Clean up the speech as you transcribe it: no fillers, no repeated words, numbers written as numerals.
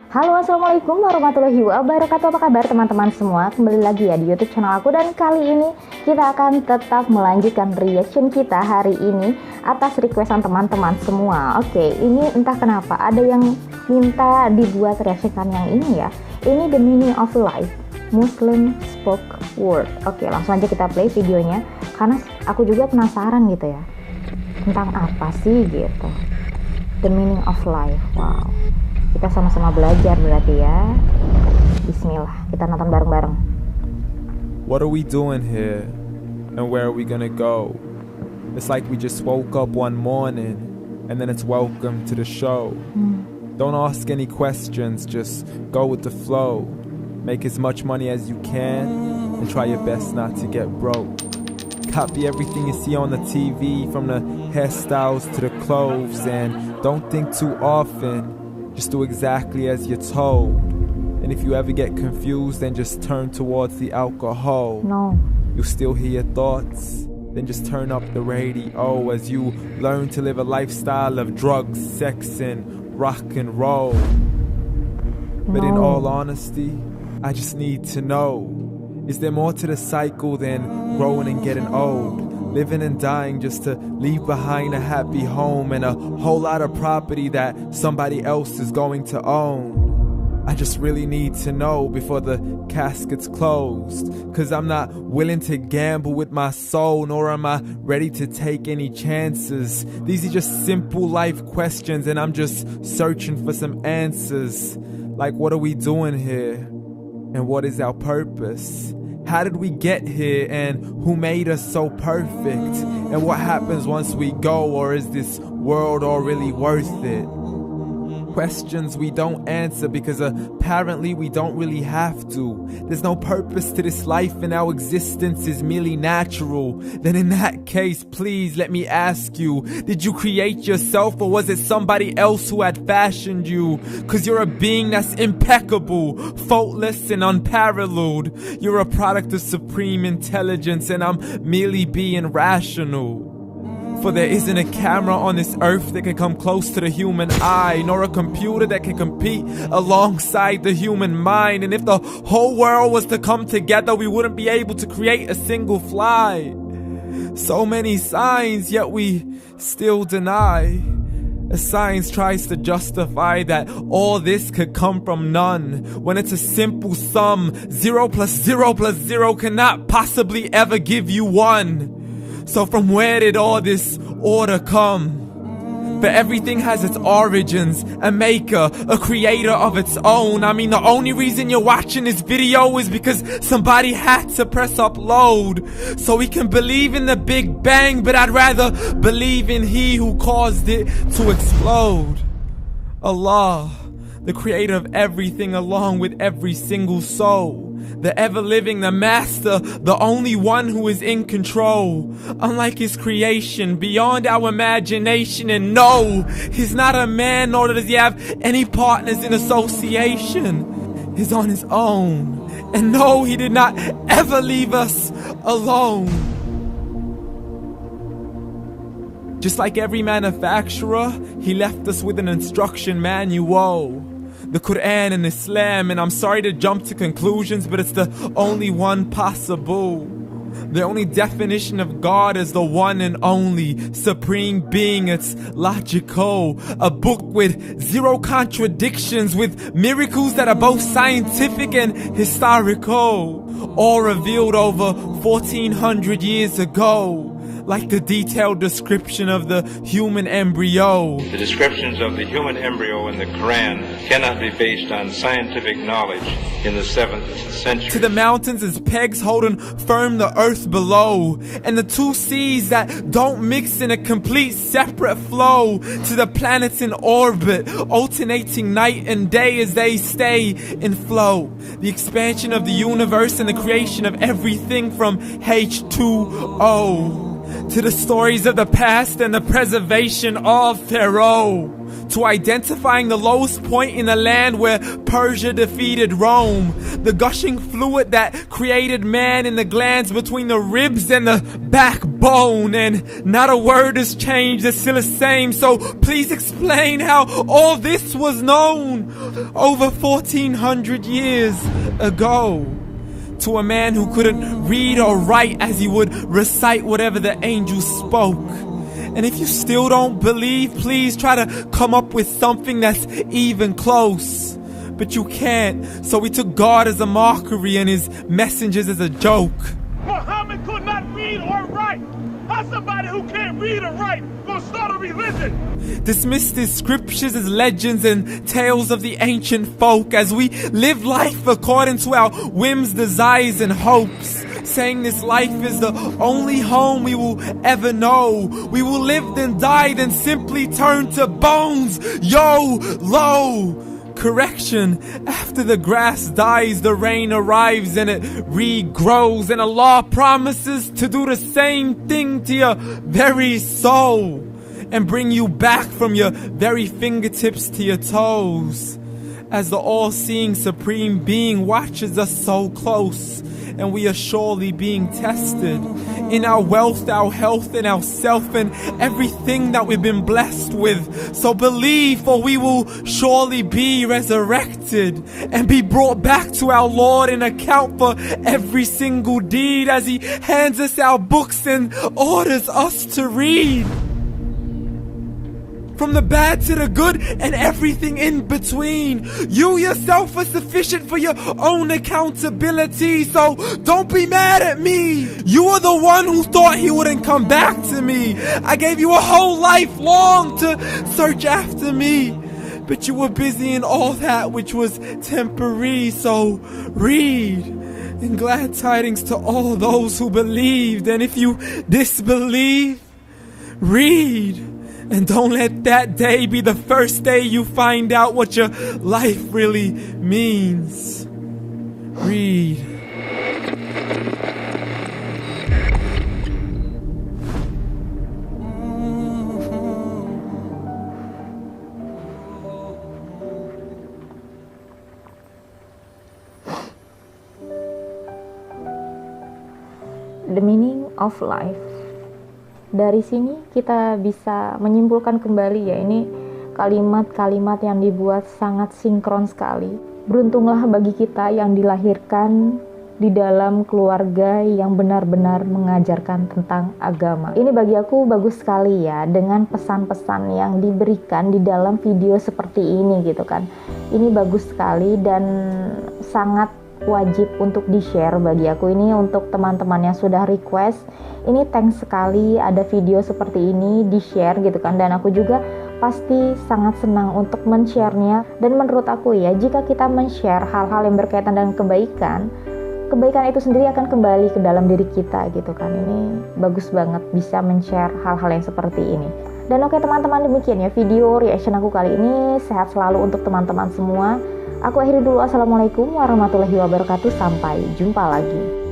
Halo, assalamualaikum warahmatullahi wabarakatuh. Apa kabar teman-teman semua? Kembali lagi ya di YouTube channel aku, dan kali ini kita akan tetap melanjutkan reaction kita hari ini atas requestan teman-teman semua. Oke, ini entah kenapa ada yang minta dibuat reaction yang ini ya. Ini The Meaning of Life, Muslim Spoke Word. Oke, langsung aja kita play videonya karena aku juga penasaran gitu ya. Tentang apa sih gitu. The Meaning of Life. Wow. Kita sama-sama belajar berarti ya. Bismillah, kita nonton bareng-bareng. What are we doing here? And where are we gonna go? It's like we just woke up one morning and then it's welcome to the show. Don't ask any questions, just go with the flow. Make as much money as you can and try your best not to get broke. Copy everything you see on the TV, from the hairstyles to the clothes, and don't think too often. Just do exactly as you're told. And if you ever get confused, then just turn towards the alcohol. No. You'll still hear your thoughts. Then just turn up the radio as you learn to live a lifestyle of drugs, sex, and rock and roll. But in all honesty, I just need to know, is there more to the cycle than growing and getting old? Living and dying just to leave behind a happy home and a whole lot of property that somebody else is going to own. I just really need to know before the casket's closed, 'cause I'm not willing to gamble with my soul, nor am I ready to take any chances. These are just simple life questions and I'm just searching for some answers. Like, what are we doing here? And what is our purpose? How did we get here, and who made us so perfect? And what happens once we go, or is this world all really worth it? Questions we don't answer because apparently we don't really have to. There's no purpose to this life and our existence is merely natural. Then in that case, please let me ask you, did you create yourself, or was it somebody else who had fashioned you? 'Cause you're a being that's impeccable, faultless and unparalleled. You're a product of supreme intelligence and I'm merely being rational. For there isn't a camera on this earth that can come close to the human eye, nor a computer that can compete alongside the human mind. And if the whole world was to come together, we wouldn't be able to create a single fly. So many signs, yet we still deny. As science tries to justify that all this could come from none, when it's a simple sum. 0 plus 0 plus 0 cannot possibly ever give you 1. So from where did all this order come? But everything has its origins, a maker, a creator of its own. I mean, the only reason you're watching this video is because somebody had to press upload. So we can believe in the Big Bang, but I'd rather believe in He who caused it to explode. Allah, the creator of everything along with every single soul. The ever-living, the master, the only one who is in control. Unlike his creation, beyond our imagination. And no, he's not a man, nor does he have any partners in association. He's on his own. And no, he did not ever leave us alone. Just like every manufacturer, he left us with an instruction manual. The Quran and Islam, and I'm sorry to jump to conclusions, but it's the only one possible. The only definition of God is the one and only supreme being. It's logical, a book with 0 contradictions, with miracles that are both scientific and historical, all revealed over 1400 years ago. Like the detailed description of the human embryo. The descriptions of the human embryo in the Quran cannot be based on scientific knowledge in the 7th century. To the mountains as pegs holding firm the earth below, and the 2 seas that don't mix in a complete separate flow. To the planets in orbit, alternating night and day as they stay in flow. The expansion of the universe and the creation of everything from H2O. to the stories of the past and the preservation of Pharaoh, to identifying the lowest point in the land where Persia defeated Rome, the gushing fluid that created man in the glands between the ribs and the backbone, and not a word has changed, it's still the same. So please explain how all this was known over 1400 years ago, to a man who couldn't read or write as he would recite whatever the angels spoke. And if you still don't believe, please try to come up with something that's even close. But you can't, so we took God as a mockery and his messengers as a joke. Muhammad could not read or write. How somebody who can't read or write gonna start a religion? Dismissed his scriptures as legends and tales of the ancient folk as we live life according to our whims, desires, and hopes, saying this life is the only home we will ever know. We will live then die, then simply turn to bones. YOLO! Correction, after the grass dies, the rain arrives and it regrows, and Allah promises to do the same thing to your very soul and bring you back from your very fingertips to your toes, as the all-seeing supreme being watches us so close, and we are surely being tested in our wealth, our health, and our self, and everything that we've been blessed with. So believe, for we will surely be resurrected and be brought back to our Lord and account for every single deed as he hands us our books and orders us to read. From the bad to the good and everything in between. You yourself are sufficient for your own accountability, so don't be mad at me. You are the one who thought he wouldn't come back to me. I gave you a whole life long to search after me, but you were busy in all that which was temporary, so read. And glad tidings to all those who believed, and if you disbelieve, read. And don't let that day be the first day you find out what your life really means. Read. The meaning of life. Dari sini kita bisa menyimpulkan kembali ya, ini kalimat-kalimat yang dibuat sangat sinkron sekali. Beruntunglah bagi kita yang dilahirkan di dalam keluarga yang benar-benar mengajarkan tentang agama. Ini bagi aku bagus sekali ya, dengan pesan-pesan yang diberikan di dalam video seperti ini gitu kan. Ini bagus sekali dan sangat wajib untuk di-share bagi aku. Ini untuk teman-teman yang sudah request, ini thanks sekali ada video seperti ini di-share gitu kan, dan aku juga pasti sangat senang untuk men-share-nya. Dan menurut aku ya, jika kita men-share hal-hal yang berkaitan dengan kebaikan itu sendiri akan kembali ke dalam diri kita gitu kan. Ini bagus banget bisa men-share hal-hal yang seperti ini. Dan oke teman-teman, demikian ya video reaction aku kali ini. Sehat selalu untuk teman-teman semua. Aku akhiri dulu. Assalamualaikum warahmatullahi wabarakatuh. Sampai jumpa lagi.